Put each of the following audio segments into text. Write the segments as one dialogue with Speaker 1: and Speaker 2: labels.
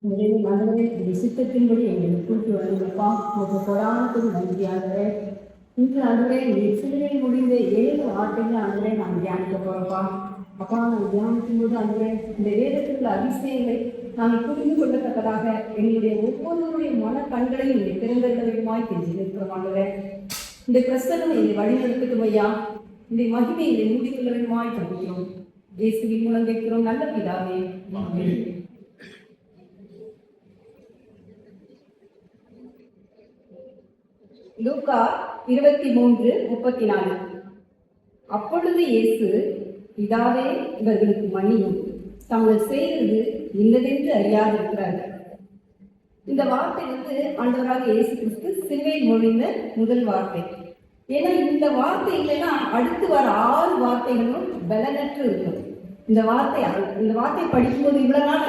Speaker 1: இந்த சித்தத்தின்படி எங்களுக்கு கூட்டி வருங்கப்பா. உங்களுக்கு கொடானத்துக்கு நன்றியாகவே இன்று ஆண்டவரே சிலுவையில் முடிந்த 7 வார்த்தைகள் ஆண்டவரே நாங்கள் தியானிக்க போகிறோம்ப்பா. அப்பா நாங்கள் தியானிக்கும் போது ஆண்டவரே இந்த வேதத்துக்குள்ள அதிசயங்களை நாங்கள் புரிந்து கொள்ளத்தக்கதாக எங்களுடைய ஒவ்வொருவருடைய மன கண்களையும் இங்கே திறந்த விதமாய் தெரிஞ்சு இருக்கிறோம் ஆண்டவரே. இந்த பிரசனம் எங்களை வழிநடத்துக்கும் ஐயா. இந்த மகிமை எங்களை மூடிக்கொள்ள விதமாய் தந்துக்கிறோம். இயேசுவின் மூலம் கேட்கிறோம் நல்ல பிதாவே. லூக்கா 23:34. அப்பொழுது இயேசு, பிதாவே இவர்களுக்கு மன்னியும், தாங்கள் செய்தது இன்னதென்று அறியாதிருக்கிறார்கள். இந்த வார்த்தை ஆண்டவராக இயேசு கிறிஸ்து சிலுவையில் மொழிந்த முதல் வார்த்தை. ஏன்னா இந்த வார்த்தை இல்லைன்னா அடுத்து வர 6 வார்த்தைகளும் பலனற்று இருக்கும். இந்த வார்த்தை படிக்கும்போது இவ்வளவு நாள்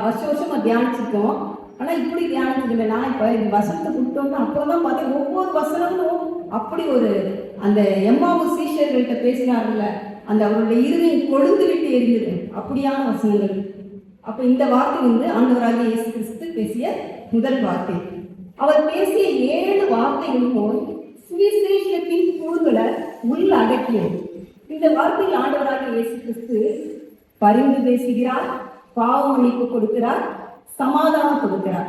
Speaker 1: வருஷமா தியானிச்சிருக்கோம். ஆனா இப்படி தியானிச்சதில்லை. நான் இப்ப இந்த வசனத்தை கொடுத்தோம்னா அப்புறம்தான் பார்த்தேன் ஒவ்வொரு வசனமும் அப்படி ஒரு அந்த எம்மாவு சீஷர்கள்ட்ட பேசினார்ல, அந்த அவருடைய இருதயம் கொழுந்து விட்டு எரிந்தது அப்படியான வசனங்கள். அப்ப இந்த வார்த்தை ஆண்டவராக இயேசு கிறிஸ்து பேசிய முதல் வார்த்தை. அவர் பேசிய 7 வார்த்தைகளும் சுவிசேஷத்தின் கூறுகளை உள்ள அடக்கியது. இந்த வார்த்தையில் ஆண்டவராக இயேசு கிறிஸ்து பரிந்து பேசுகிறார், பாவ மன்னிப்பு கொடுக்கிறார், சமாதானம் கொடுக்கிறார்.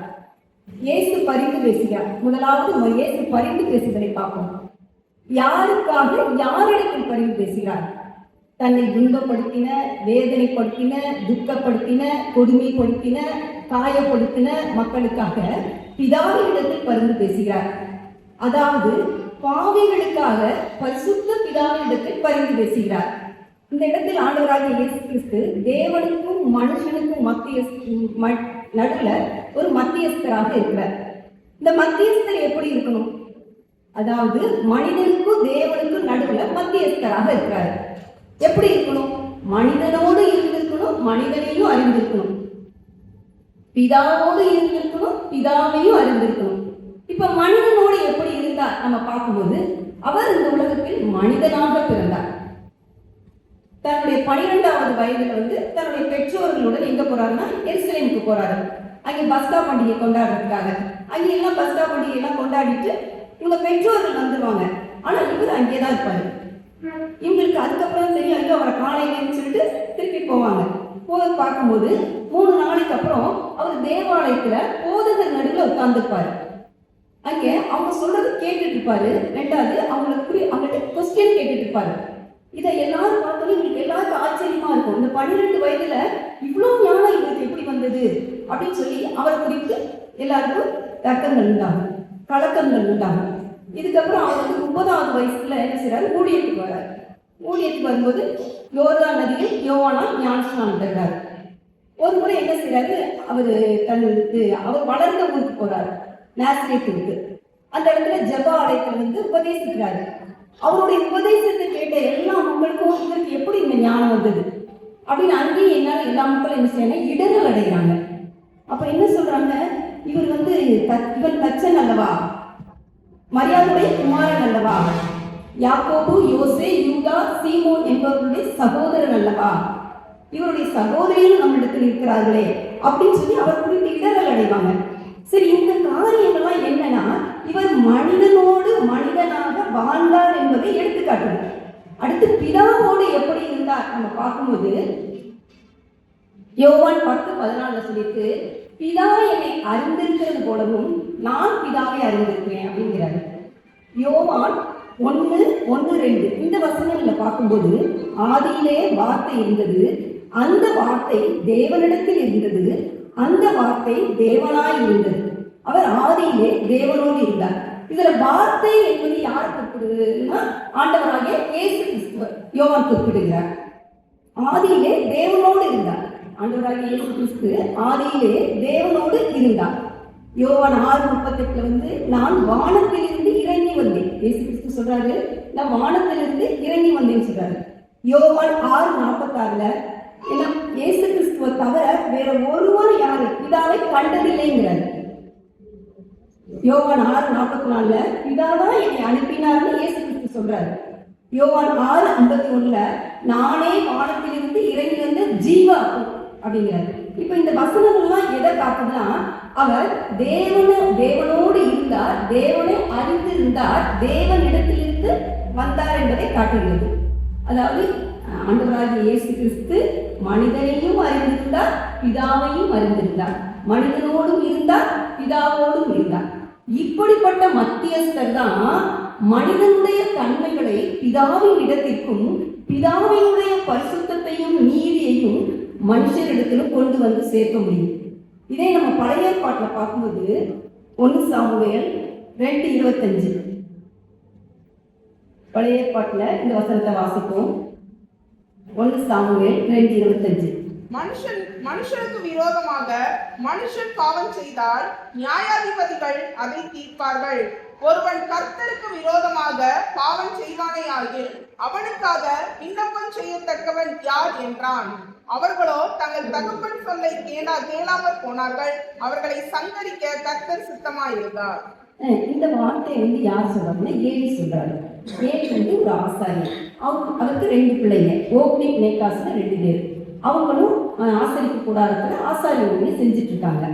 Speaker 1: இயேசு பரிந்து பேசுகிறார். முதலாவது இயேசு பரிந்து பேசுவதை பார்ப்போம். யாருக்காக, யாரிடத்தில் பரிந்து பேசுகிறார்? தன்னை துன்பப்படுத்தின, வேதனைப்படுத்தின, துக்கப்படுத்தின, கொடுமைப்படுத்தின, காயப்படுத்தின மக்களுக்காக பிதாவினிடத்தில் பரிந்து பேசுகிறார். அதாவது பாவிகளுக்காக பரிசுத்த பிதாவினிடத்தில் பரிந்து பேசுகிறார். இந்த இடத்தில் ஆண்டவராக இயேசு கிறிஸ்து தேவனுக்கும் மனுஷனுக்கும் நடுவுல ஒரு மத்தியஸ்தராக இருக்கிறார். இந்த மத்தியஸ்தர் எப்படி இருக்கணும்? அதாவது மனிதனுக்கும் தேவனுக்கும் நடுவுல மத்தியஸ்தராக இருக்கிறார். எப்படி இருக்கணும்? மனிதனோடு இருந்திருக்கணும், மனிதனையும் அறிந்திருக்கணும், பிதாவோடு இருந்திருக்கணும், பிதாவையும் அறிந்திருக்கணும். இப்ப மனிதனோடு எப்படி இருந்தார் நம்ம பார்க்கும்போது, அவர் இந்த உலகத்தில் மனிதனாக பிறந்தார். தன்னுடைய 12வது வயதுல தன்னுடைய பெற்றோர்களுடன் எங்க போறாருன்னா எருசலேமுக்கு போறாரு. அங்கே பஸ்கா பண்டிகை கொண்டாடுறதுக்காக. அங்கே எல்லாம் பஸ்கா பண்டிகை எல்லாம் கொண்டாடிட்டு இவங்க பெற்றோர்கள் வந்துருவாங்க. ஆனா இவர் அங்கேதான் இருப்பாரு. இவங்களுக்கு அதுக்கப்புறம் சரி ஐயோ அவரை காலையிலன்னு சொல்லிட்டு திருப்பி போவாங்க. போய் பார்க்கும்போது 3 நாளைக்கு அப்புறம் அவர் தேவாலயத்துல போதகர் நடுவில் உட்கார்ந்துருப்பாரு. அங்கே அவங்க சொல்றது கேட்டுட்டு இருப்பாரு. 2வது அவங்ககிட்ட கொஸ்டின் கேட்டுட்டு இருப்பாரு. இதை எல்லாரும் பார்த்தாலும் இவங்களுக்கு எல்லாருக்கும் ஆச்சரியமா இருக்கும். இந்த 12 வயதுல இவ்வளவு ஞானம் இவருக்கு எப்படி வந்தது அப்படின்னு சொல்லி அவரை குறித்து எல்லாருக்கும் தர்க்கங்கள் உண்டாகும், கலக்கங்கள் உண்டாகும். இதுக்கப்புறம் அவர் 30வது வயசுல என்ன செய்யறாரு? ஊழியத்துக்கு வர்றாரு. ஊழியத்துக்கு வரும்போது யோர்தான் நதியில் யோவானால் ஞானஸ்நானம் பெறுறாரு. ஒரு முறை என்ன செய்யறாரு? அவர் வளர்ந்த ஊருக்கு போறாரு, நாசரேத்துக்கு. அந்த இடத்துல ஜெப ஆலயத்துல உபதேசிக்கிறாரு. அவருடைய உபதேசத்தை கேட்ட எல்லா மக்களுக்கும் இவருக்கு எப்படி இந்த ஞானம் வந்தது அப்படின்னு அங்கேயும் என்னால எல்லா மக்களும் என்ன செய்யணும்? இடர்கள் அடைகிறாங்க. அப்ப என்ன சொல்றாங்க? இவன் தச்சன் அல்லவா, மரியாதையுடைய குமாரன் அல்லவா, யாக்கோபு, யோசே, யூதா, சீமோன் என்பவர்களுடைய சகோதரன் அல்லவா, இவருடைய சகோதரியும் நம்மிடத்தில் இருக்கிறார்களே அப்படின்னு சொல்லி அவர் குறித்து இடர்கள் அடைவாங்க. சரி, இந்த காரியங்கள்லாம் என்னன்னா இவர் மனிதனோடு மனிதனாக வாழ்ந்தார் என்பதை எடுத்துக்காட்டுது. அடுத்து பிதாவோடு எப்படி இருந்தார் நம்ம பார்க்கும்போது யோவான் 10:14 சொல்லிட்டு, பிதா என்னை அறிந்திருக்கிறது போலவும் நான் பிதாவை அறிந்திருக்கிறேன் அப்படிங்கிறாரு. யோவான் 1:1-2 இந்த வசனங்களை பார்க்கும்போது, ஆதியிலே வார்த்தை இருந்தது, அந்த வார்த்தை தேவனிடத்தில் இருந்தது, அந்த வார்த்தை தேவனாய் இருந்தது, அவர் ஆதியிலே தேவனோடு இருந்தார். இதுல வார்த்தை என்பது யார் குறிப்பிடுதுன்னா ஆண்டவராகிய இயேசு கிறிஸ்துவ யோவான் குறிப்பிடுகிறார். ஆதியிலே தேவனோடு இருந்தார். ஆண்டவராகிய இயேசு கிறிஸ்து ஆதியிலே தேவனோடு இருந்தார். யோவான் 6:38 நான் வானத்திலிருந்து இறங்கி வந்தேன். இயேசு கிறிஸ்து சொல்றாரு, நான் வானத்திலிருந்து இறங்கி வந்தேன்னு சொல்றாரு. யோவான் 6:46 இயேசு கிறிஸ்துவ தவிர வேற ஒருவர் யாரு பிதாவை கண்டதில்லைங்கிறார். யோவான் 6:44 பிதாதான் என்னை அனுப்பினார்னு இயேசு கிறிஸ்து சொல்றாரு. யோவான் 6:51 நானே வானத்திலிருந்து இறங்கி வந்த ஜீவ அப்படிங்கிறாரு. இப்ப இந்த வசனங்கள்லாம் எதை காட்டுதுன்னா, அவர் தேவனோடு இருந்தார், தேவனை அறிந்திருந்தார், தேவனிடத்திலிருந்து வந்தார் என்பதை காட்டுகிறது. அதாவது ஆண்டவராகிய இயேசு கிறிஸ்து மனிதனையும் அறிந்திருந்தார், பிதாவையும் அறிந்திருந்தார், மனிதனோடும் இருந்தார், பிதாவோடும் இருந்தார். இப்படிப்பட்ட மத்தியஸ்தர் தான் மனிதனுடைய தன்மைகளை பிதாவின் இடத்திற்கும் பிதாவினுடைய பரிசுத்தத்தையும் நீதியையும் மனுஷரிடத்திலும் கொண்டு வந்து சேர்க்க முடியும். இதை நம்ம பழைய ஏற்பாட்டில் பார்க்கும்போது 1 சாமுவேல் 2:25 பழைய ஏற்பாட்டில் இந்த வசனத்தை வாசிப்போம். 1 சாமுவேல் 2:25
Speaker 2: மனுஷனுக்கு விரோதமாக மனுஷன் பாவம் செய்தால் நியாயாதிபதிகள் அதை தீர்ப்பார்கள். ஒருவன் கர்த்தருக்கு விரோதமாக பாவம் செய்வானேயாகில் அவனுக்காக விண்ணப்பம் செய்யத்தக்கவன் யார் என்றான். அவர்களோ தங்கள் தகப்பன் சொல்லை கேளாமற் போனார்கள். அவர்களை சங்கரிக்க கர்த்தர் சித்தமாயிருந்தார்.
Speaker 1: இந்த வார்த்தை யார் சொல்றாங்கன்னா ஏலி சொல்றாரு. ஏலி ஒரு ஆசாரியர். அவருக்கு 2 பிள்ளைங்க, ஓப்னி நேகாஸ்ல 2 பேர். அவங்களும் ஆசரிப்பு கூடாரத்துல ஆசாரியர்களே செஞ்சுட்டு இருக்காங்க.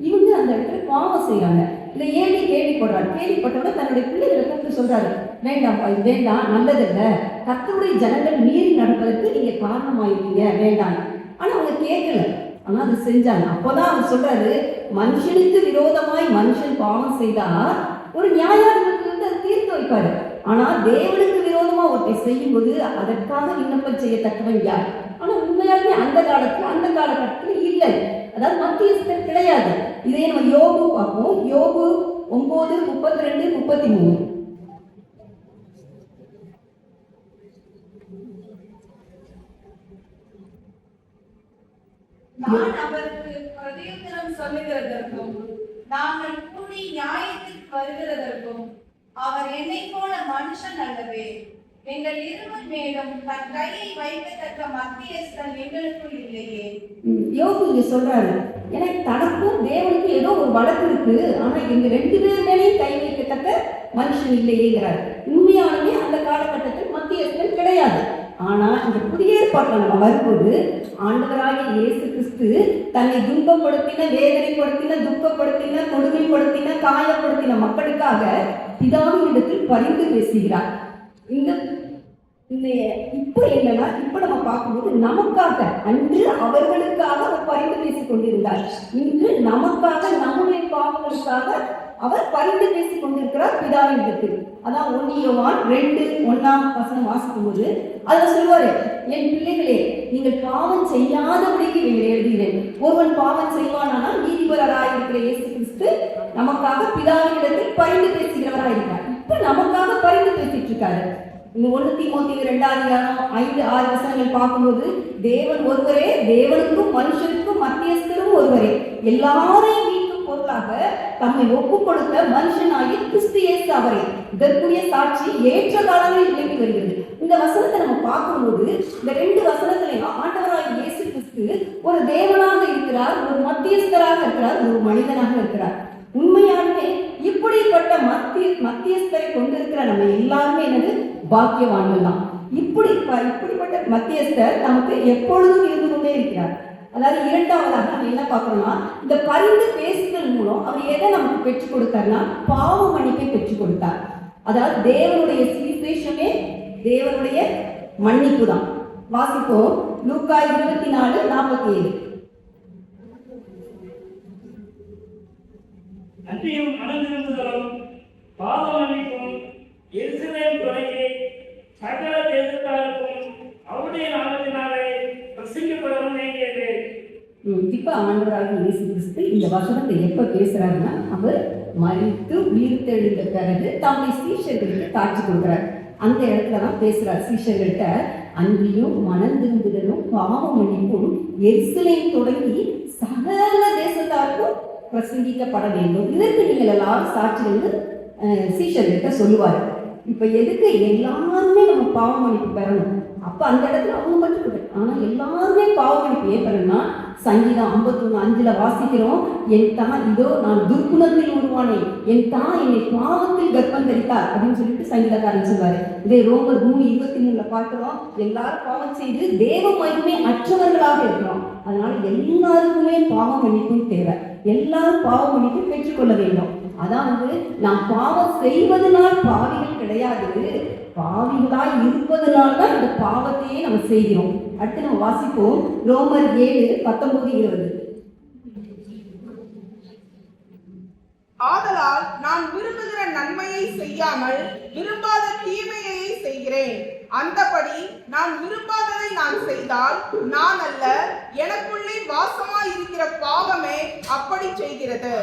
Speaker 1: இவங்க அந்த இடத்துல பாவம் செய்யறாங்க. இதை ஏலி கேள்விப்படுறாரு. கேள்விப்பட்டோட தன்னுடைய பிள்ளைகளை கூப்பிட்டு சொல்றாரு, வேண்டாம்ப்பா, இது வேண்டாம், நல்லதில்ல, கர்த்தருடைய ஜனங்கள் மீறி நடப்பதற்கு நீங்க காரணமாயிருக்கீங்க, வேண்டாம். ஆனா அவங்க கேட்கல, ஆனா அதை செஞ்சாங்க. அப்போதான் அவர் சொல்றாரு, மனுஷனுக்கு விரோதமாய் மனுஷன் பாவம் செய்தா ஒரு நியாயாதிபதி அதை தீர்த்து வைப்பாரு. ஆனா தேவனுக்கு விரோதமா ஒருத்தர் செய்யும் போது அதற்காக விண்ணப்பம் செய்யத்தக்கவன் யார்? ஆனா உண்மையாலுமே அந்த காலகட்டத்தில் இல்லை. அதாவது மத்தியஸ்தர் கிடையாது. இதே நம்ம யோபு பார்ப்போம். யோபு 9:32-33.
Speaker 3: நான் அவருக்கு பிரதியுத்தரம் சொல்லுகிறதற்கும் நாங்கள் கூடி நியாயத்திற்கு வருகிறதற்கும் அவர் என்னை போல மனுஷன் அல்லவே. எங்கள் இருவர் மேலும் தன் கையை வைக்கத்தக்க மத்தியஸ்தன் எங்களுக்குள் இல்லையே.
Speaker 1: யோபு இங்க சொல்றாரு, எனக்கு தனக்கும் தேவனுக்கும் ஏதோ ஒரு வழக்கு இருக்கு, ஆனா எங்க 2 பேர் மேலேயும் கை வைக்கத்தக்க மனுஷன் இல்லையேங்கிறார். உண்மையாலுமே அந்த காலகட்டத்தில் மத்தியஸ்தன் கிடையாது. ஆனா இந்த புதிய ஏற்பாட்டில் நம்ம வரும்போது ஆண்டவராகிய இயேசு கிறிஸ்து தன்னை துன்பப்படுத்தின, வேதனைப்படுத்தின, துக்கப்படுத்தின, கொடுமைப்படுத்தின, காயப்படுத்தின மக்களுக்காக பிதாவின் இடத்தில் பரிந்து பேசுகிறார். இப்போ என்னன்னா, இப்போ நம்ம பார்க்கும்போது நமக்காக, அன்று அவர்களுக்காக அவர் பரிந்து பேசிக் கொண்டிருந்தார். இன்று நமக்காக, நம்முடைய பாவங்களுக்காக அவர் பரிந்து பேசிக் கொண்டிருக்கிறார் பிதாவின் இடத்தில். அதான் 1 யோவான் 2:1 வாசிக்கும் போது அதுல சொல்வாரு, என் பிள்ளைகளே, நீங்கள் பாவம் செய்யாதபடிக்கு நீங்கள் எழுதுகிறேன். ஒருவன் பாவம் செய்வானால் நீதிபரராயிருக்கிற இயேசு கிறிஸ்து நமக்காக பிதாவின் இடத்தில் பரிந்து பேசுகிறவராயிருக்கார். இப்ப நமக்காக பரிந்து பேசிட்டு இருக்காரு. 1 தீமோத்தேயு 2:5-6 பார்க்கும்போது தேவன் ஒருவரே, தேவனுக்கும் மனுஷனுக்கும் மத்தியஸ்தரும் ஒருவரே, எல்லாரையும் மீட்கும் பொருளாக தம்மை ஒப்பு கொடுத்த மனுஷனாகிய கிறிஸ்து இயேசு அவரே. இதற்குரிய சாட்சி ஏற்ற காலங்களில் விளங்கி வருகிறது. இந்த வசனத்தை நம்ம பார்க்கும்போது இந்த 2 வசனத்திலையும் ஆண்டவராகிய இயேசு கிறிஸ்து ஒரு தேவனாக இருக்கிறார், ஒரு மத்தியஸ்தராக இருக்கிறார், ஒரு மனிதனாக இருக்கிறார். உண்மையாலுமே இப்படிப்பட்ட மத்தியஸ்தரை கொண்டிருக்கிற நம்ம எல்லாருமே என்னது பாக்கியவான்கள் தான். இப்படிப்பட்ட மத்தியஸ்தர் நமக்கு எப்பொழுதும் இருந்து கொண்டே இருக்கிறார். அதாவது 2வதாக நம்ம என்ன பார்க்கறோம்னா, இந்த பரிந்து பேசுதல் மூலம் அவர் எதை நமக்கு பெற்றுக் கொடுத்தார்னா பாவ மன்னிப்பை பெற்றுக் கொடுத்தார். அதாவது தேவனுடைய சுவிசேஷமே தேவனுடைய மன்னிப்பு தான். வாசிப்போம் லூக்கா 24:47.
Speaker 4: அன்றியும் மனந்திருந்துதலும் பாவ மன்னிப்பும் எருசலேம் தொடங்கி சகல தேசத்தாருக்கும் அவருடைய நாமத்தினாலே பிரசங்கிக்கப்படவும் வேண்டியது.
Speaker 1: இப்ப ஆண்டவராகிய இயேசு கிறிஸ்து இந்த வசனத்தை எப்ப பேசுறாருன்னா, அவர் மரித்து உயிர்த்தெழுந்த பிறகு தம்முடைய சீஷர்களுக்கு காட்சி கொடுக்கிறார். அந்த இடத்துல தான் பேசுறார் சீஷர்கள்ட்ட. அன்றியும் மனந்திருந்துதலும் பாவ மன்னிப்பும் எருசலேம் தொடங்கி சகல தேசத்தாருக்கும் பிரசங்கிக்கப்பட வேண்டும். இதற்கு நீங்கள் எல்லாரும் சாட்சிகள் சீஷர்கிட்ட சொல்லுவார். இப்ப எதுக்கு எல்லாருமே நம்ம பாவ மன்னிப்பு பெறணும்? அப்ப அந்த இடத்துல அவங்க மட்டும், ஆனா எல்லாருமே பாவ மன்னிப்பு ஏற்படணும்னா சங்கீதம் 51:5 வாசிக்கிறோம், என் தான் இதோ நான் துர்க்குணத்தில் உருவானேன், என் தான் என்னை பாவத்தில் கர்ப்பம் தரித்தார் அப்படின்னு சொல்லிட்டு சங்கீதக்காரன் சொல்வாரு. இதே ரோமர் 3:23 பார்க்கிறோம், எல்லாரும் பாவம் செய்து தேவ மகிமை அற்றவர்களாக இருக்கிறோம். அதனால எல்லாருக்குமே பாவ மன்னிப்பும் தேவை. எல்லாரும் பாவ மன்னிப்பு பெற்றுக்கொள்ள வேண்டும். அதாவது நாம் பாவம் செய்வதனால் பாவிகள் கிடையாது, பாவிகளாய் இருப்பதனால் தான் இந்த பாவத்தையே நம்ம செய்கிறோம். அடுத்து நம்ம வாசிப்போம் ரோமர் 7:19-20.
Speaker 2: ஆதலால் நான் விரும்புகிற நன்மையை செய்யாமல் விரும்பாத தீமையையே செய்கிறேன். அந்தபடி நான் விரும்பாததை நான் செய்தால் நான் அல்ல, எனக்குள்ளே வாசமாய் இருக்கிற பாவமே அப்படி செய்கிறது.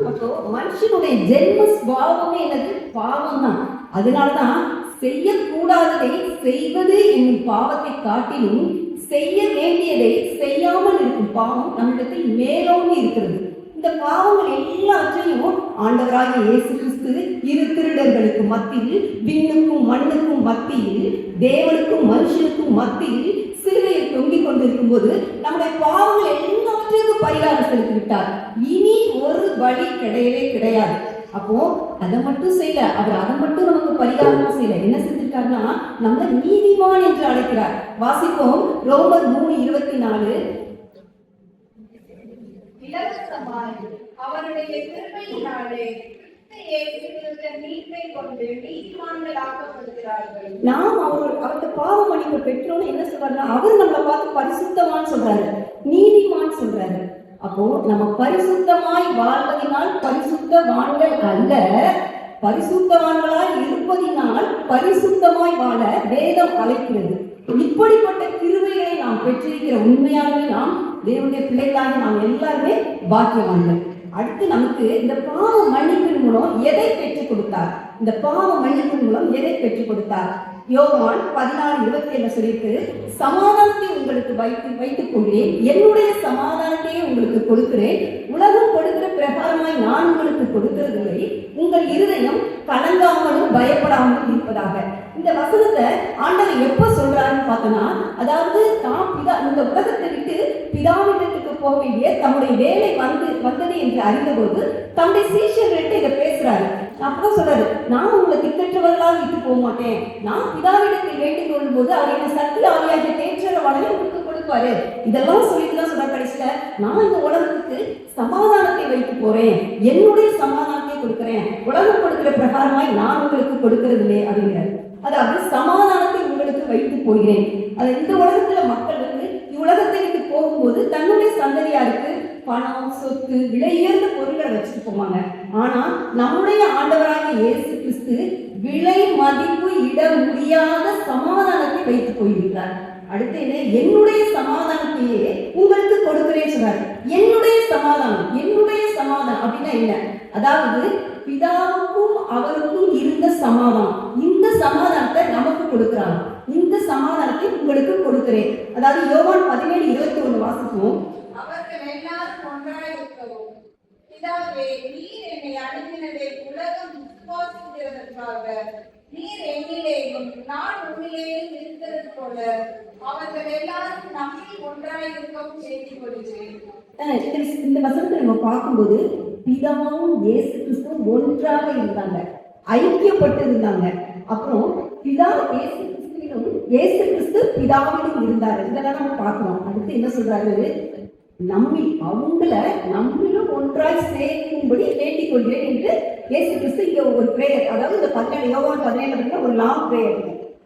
Speaker 1: அப்போ மனுஷனுடைய ஜென்ம சுபாவமே என்னது? பாவம் தான். அதனாலதான் செய்யக்கூடாததை செய்வது என்னும் பாவத்தை காட்டிலும் செய்ய வேண்டியதை செய்யாமல் இருக்கும் பாவம் நம்மிடத்தில் மேலோங்கி இருக்கிறது. இந்த பாவங்கள் எல்லாற்றையும் ஆண்டவராகிய இயேசு கிறிஸ்து இரு திருடர்களுக்கு மத்தியில், விண்ணுக்கும் மண்ணுக்கும் மத்தியில், தேவனுக்கும் மனுஷனுக்கும் மத்தியில் சிலுவையில் தொங்கிக் கொண்டிருக்கும் போது நம்முடைய பாவங்கள் எல்லாவற்றையும் பரிகாரம் செலுத்தி விட்டார். இனி ஒரு வழி கிடையவே கிடையாது. அப்போ அதை மட்டும் செய்யல, அவர் அதை மட்டும் நமக்கு பரிகாரமா செய்யல. என்ன செஞ்சிருக்காருன்னா நம்ம நீதிமான் என்று அழைக்கிறார். வாசிப்போம் ரோமர் 3:24.
Speaker 3: இலவசமாய் அவருடைய கிருபையினாலே மீட்பை கொண்டு நீதிமான்களாக்கப்படுகிறார்கள்.
Speaker 1: நாம் அவர்கிட்ட பாவ மன்னிப்பு பெற்றோன்னு என்ன சொல்றாருன்னா, அவர் நம்மளை பார்த்து பரிசுத்தமான்னு சொல்றாரு, நீதிமான் சொல்றாரு. அப்போ நம்ம பரிசுத்தமாய் வாழ்வதனால் பரிசுத்தவான்கள் அல்ல, பரிசுத்தவான்களாய் இருப்பதினால் பரிசுத்தமாய் வாழ வேதம் அழைக்கிறது. இப்படிப்பட்ட கிருபைகளை நாம் பெற்றிருக்கிற உண்மையாகவே நாம் தேவனுடைய பிள்ளைகளாக நாம் எல்லாருமே பாக்கியவான்கள். அடுத்து நமக்கு இந்த பாவ மன்னிப்பின் மூலம் எதை பெற்றுக் கொடுத்தார்? இந்த பாவ மன்னிப்பின் மூலம் எதை பெற்றுக் கொடுத்தார்? யோவான் 14:27 சொல்லிட்டு, சமாதானத்தை உங்களுக்கு வைத்துக் கொள்கிறேன், என்னுடைய சமாதானத்தையே உங்களுக்கு கொடுக்கிறேன், உலகம் கொடுக்கிற பிரகாரமாய் நான் உங்களுக்கு கொடுக்கிறதில்லை, உங்கள் இருதயம் கலங்காமலும் பயப்படாமலும் இருப்பதாக. இந்த வசனத்தை ஆண்டவர் எப்ப சொல்றாருன்னு பார்த்தோம்னா, அதாவது தான் இந்த உலகத்தை விட்டு பிதாவிடத்துக்கு போக வேண்டிய தம்முடைய வேலை வந்தது என்று அறிந்தபோது தம்முடைய சீஷர்கள்ட்ட இதை பேசுறாரு. அப்பதான் சொல்றாரு, நான் உங்களை திக்கற்றவர்களாக விட்டு போக மாட்டேன், நான் பிதாவிடத்தில் வேண்டிக் கொள்ளும் போது அவர் என்ன சக்தி ஆவியாக தேற்றரவாளனை உங்களுக்கு கொடுப்பாரு. இதெல்லாம் சொல்லிட்டு தான் சொல்ற கடைசியில, நான் இந்த உலகத்துக்கு சமாதானத்தை வைத்து போறேன், என்னுடைய சமாதானத்தை கொடுக்கிறேன், உலகம் கொடுக்கிற பிரகாரமாய் நான் உங்களுக்கு கொடுக்கறதில்லை அப்படிங்கிறாரு. அதாவது சமாதானத்தை உங்களுக்கு வைத்து போகிறேன். அது இந்த உலகத்துல மக்கள் இவ்வுலகத்தை விட்டு போகும்போது தன்னுடைய சந்ததியாருக்கு பணம், சொத்து, விலையுயர்ந்த பொருட்களை வச்சுட்டு போவாங்க. ஆனா நம்முடைய ஆண்டவராகிய இயேசு கிறிஸ்து விலை மதிப்பு இட முடியாத சமாதானத்தை வைத்து போயிருக்கிறார். அடுத்து என்ன? என்னுடைய சமாதானத்தையே உங்களுக்கு கொடுக்கிறேன்னு சொல்றாரு. என்னுடைய சமாதானம், என்னுடைய சமாதானம் அப்படின்னா என்ன? அதாவது பிதாவுக்கும் அவருக்கும் இருந்த சமாதானம், இந்த சமாதானத்தை நமக்கு கொடுக்கிறாங்க. இந்த சமாதானத்தை உங்களுக்கு கொடுக்கிறேன். அதாவது யோவான் 17:21 வாசிப்போம்.
Speaker 3: அவர்கள் எல்லாரும் ஒன்றாய் இருக்கவும், பிதாவே நீர் என்னை அனுப்பினதை உலகம் விசுவாசிக்கிறதற்காக நீர் என்னிலேயும் நான் உன்னிலேயும் இருக்கிறது போல அவர்கள் எல்லாரும் நம்மில் ஒன்றாய் இருக்கவும் செய்து கொள்கிறேன்.
Speaker 1: இந்த வசனத்தை நம்ம பார்க்கும்போது பிதாவும் இயேசு கிறிஸ்துவும் ஒன்றாக இருந்தாங்க, ஐக்கியப்பட்டு இருந்தாங்க. அப்புறம் பிதா இயேசு கிறிஸ்துவிலும் இயேசு கிறிஸ்து பிதாவிலும் இருந்தாரு. இதெல்லாம் நம்ம பார்க்கிறோம். அடுத்து என்ன சொல்றாரு? நம்மிலும் ஒன்றாய் சேர்க்கும்படி வேண்டிக் கொள்கிறேன் என்று இயேசு கிறிஸ்து இங்க ஒரு பிரேயர், அதாவது இந்த யோவான் 17 ஒரு லாங் பிரேயர்,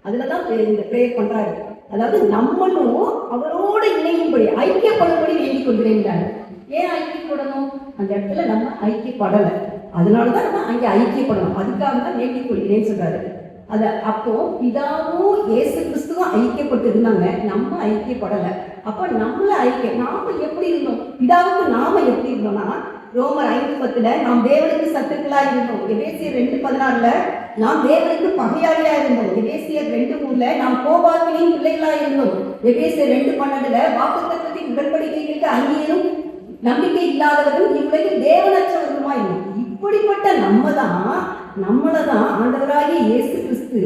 Speaker 1: அதுலதான் இந்த பிரேயர் பண்றாரு. அதாவது நம்மளும் அவரோட இணையும்படி ஐக்கியப்படும்படி வேண்டிக் கொள்கிறேன். ஏன் ஐக்கியப்படணும்? அந்த இடத்துல நம்ம ஐக்கியப்படலை, அதனாலதான் நம்ம அங்கே ஐக்கியப்படணும். அதுக்காக தான் வேண்டிக் கொள்கிறேன்னு சொல்றாரு. அப்போ பிதாவும் இயேசு கிறிஸ்துவும் ஐக்கியப்பட்டு இருந்தாங்க, நம்ம ஐக்கியப்படலை. அப்ப நாம எப்படி இருந்தோம்? பிதாவுக்கு நாம எப்படி இருந்தோம்னா, ரோமர் 5:10 நாம் தேவனுக்கு சத்துக்களா இருந்தோம். எபேசியர் 2:16 நாம் தேவனுக்கு பகையாளியா இருந்தோம். எபேசியர் 2:3 நாம் கோபாக்கினின் பிள்ளைகளா இருந்தோம். எபேசியர் 2:12 வாக்குத்தத்தத்தின் உடன்படிக்கைகளுக்கு அங்கீகாரம் நம்பிக்கை இல்லாதவர்கள் இவ்வுலகில் தேவனற்றவர்களுமா இருந்தோம். இப்படிப்பட்ட நம்மளதான் ஆண்டவராகிய இயேசு கிறிஸ்து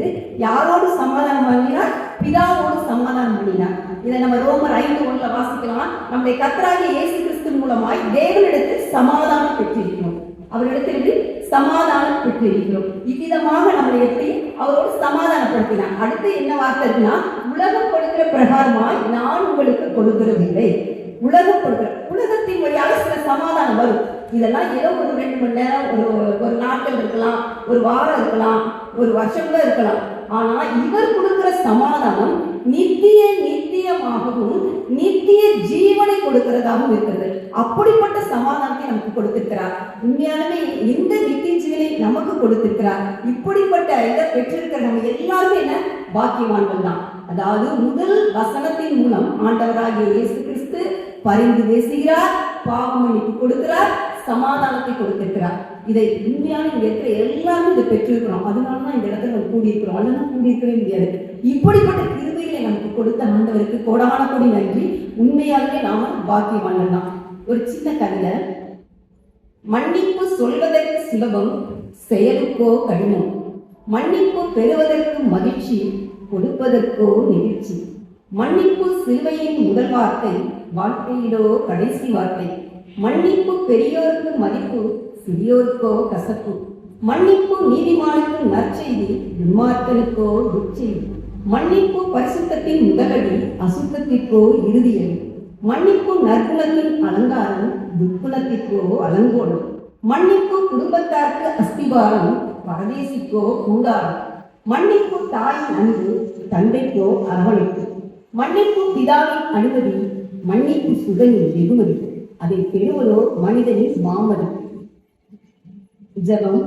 Speaker 1: யாரோடு சமாதானம் பண்ணினார்? பிதாவோடு சமாதானம் பண்ணினார். இதை நம்ம ரோமர் 5:1 வாசிக்கலாம். நம்முடைய கர்த்தராகிய இயேசு கிறிஸ்து மூலமாய் தேவனிடத்தில் சமாதானம் பெற்றிருக்கிறோம், அவரிடத்தில் சமாதானம் பெற்றிருக்கிறோம். இவ்விதமாக நம்மளை எப்படி அவரோடு சமாதானப்படுத்தினார். அடுத்து என்ன வார்த்தை இருக்குன்னா, உலகம் கொடுக்கிற பிரகாரமாய் நான் உங்களுக்கு கொடுக்கிறதில்லை, உலகம் கொடுக்கிற உலகத்தின் வழியாக சில சமாதானம் வரும். இதெல்லாம் ஏதோ ஒரு 2 மணி நேரம், ஒரு நாட்கள் இருக்கலாம், ஒரு வாரம் இருக்கலாம், ஒரு வருஷம் கூட இருக்கலாம். ஆனா இவர் கொடுக்கிற சமாதானம் நித்தியமாகவும் நித்திய ஜீவனை கொடுக்கிறதாகவும் இருக்கிறது. அப்படிப்பட்ட சமாதானத்தை நமக்கு கொடுத்திருக்கிறார். உண்மையாலுமே இந்த நித்திய ஜீவனை நமக்கு கொடுத்திருக்கிறார். இப்படிப்பட்ட இதை பெற்றிருக்கிற நம்ம எல்லாருமே என்ன பாக்கியவான்கள் தான். அதாவது முதல் வசனத்தின் மூலம் ஆண்டவராகிய இயேசு கிறிஸ்து பரிந்து பேசுகிறார், பாவ மன்னிப்பு கொடுக்கிறார், சமாதானத்தை கொடுத்திருக்கிறார். இதை உண்மையான இங்க இருக்கிற எல்லாரும் இதை பெற்றிருக்கிறோம். அதனாலதான் இந்த இடத்துல நம்ம கூடியிருக்கிறோம். அதெல்லாம் கூடியிருக்கவே முடியாது. இப்படிப்பட்ட கிருபைகளை நமக்கு கொடுத்த ஆண்டவருக்கு கோடான கோடி நன்றி. உண்மையாலுமே நாம பாக்கியவான்கள் தான். ஒரு சின்ன கவிதை. மன்னிப்பு சொல்வதற்கு சுலபம், செயலுக்கோ கடினம். மன்னிப்பு பெறுவதற்கு மகிழ்ச்சி, கொடுப்பதற்கோ நெகிழ்ச்சி. மன்னிப்பு சிலுவையின் முதல் வார்த்தை, வாழ்க்கையிலோ கடைசி வார்த்தை. மன்னிப்பு பெரியோருக்கு மதிப்பு, சிறியோருக்கோ கசப்பு. மன்னிப்பு நீதிமானுக்கு நற்செய்தி, துன்மார்க்கனுக்கோ துர்ச்செய்தி. மன்னிப்பு பரிசுத்தத்தின் முதலடி, அசுத்தத்திற்கோ இறுதியடி. மன்னிப்பு நற்குணத்தின் அலங்காரம், துர்க்குணத்திற்கோ அலங்கோலம். மன்னிப்பு குடும்பத்தாருக்கு அஸ்திபாரம், பரதேசிக்கோ கூடாரம். மன்னிப்பு தாயின் அன்பு, தந்தைக்கோ அரவணைப்பு. மன்னிப்பு பிதாவின் அனுமதி, மன்னிப்பு சுகனின் வெகுமதி. அதை பெறுவதோ மனிதனின் மாமதி. ஜெபம்.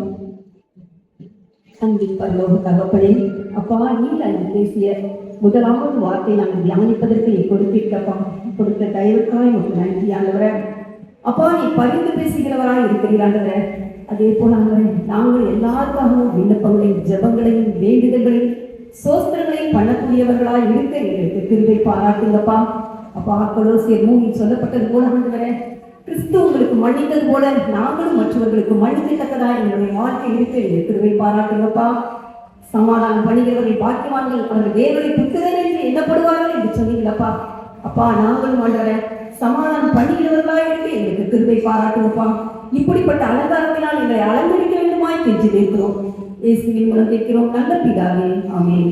Speaker 1: அன்பின் பரலோக தகப்பனே, அப்பா நீர் அன்று பேசிய முதலாவது வார்த்தை நாங்கள் தியானிப்பதற்கு நீ கொடுத்திருக்கப்பா. கொடுத்த தயவுக்காய் உங்களுக்கு நன்றி ஆண்டவரே. அப்பா நீ பரிந்து பேசுகிறவராய் இருக்கிறீராண்டவரே. அதே போல நாங்கள் எல்லாருக்காகவும் விண்ணப்பங்களையும் ஜெபங்களையும் வேண்டுதல்களையும் சோஸ்திரங்களையும் பண்ணக்கூடியவர்களாய் இருக்க எங்களுக்கு கிருபை பாராட்டுங்கப்பா. அப்பா கொலோசியர் 3 சொல்லப்பட்டது போல ஆண்டவரே, கிறிஸ்து உங்களுக்கு மன்னித்தது போல நாங்களும் மற்றவர்களுக்கு மன்னிக்கத்தக்கதா எங்களுடைய வாழ்க்கை இருக்க எங்களுக்கு கிருபை பாராட்டுங்கப்பா. சமாதானம் பண்ணுகிறவர்கள் பாக்கியவான்கள், அவர்கள் தேவனை புத்திரன் என்று எண்ணப்படுவார்கள் என்று சொன்னீங்களப்பா. அப்பா நாங்களும் ஆண்டவரே சமாதானம் பண்ணுகிறவர்களா இருக்கு எங்களுக்கு கிருபை பாராட்டுங்கப்பா. இப்படிப்பட்ட அலங்காரத்தினால் எங்களை அலங்கரிக்க வேண்டுமாய் கெஞ்சி கேட்கிறோம். இயேசுவின் மூலம் கேட்கிறோம் நல்ல பிதாவே, ஆமென்.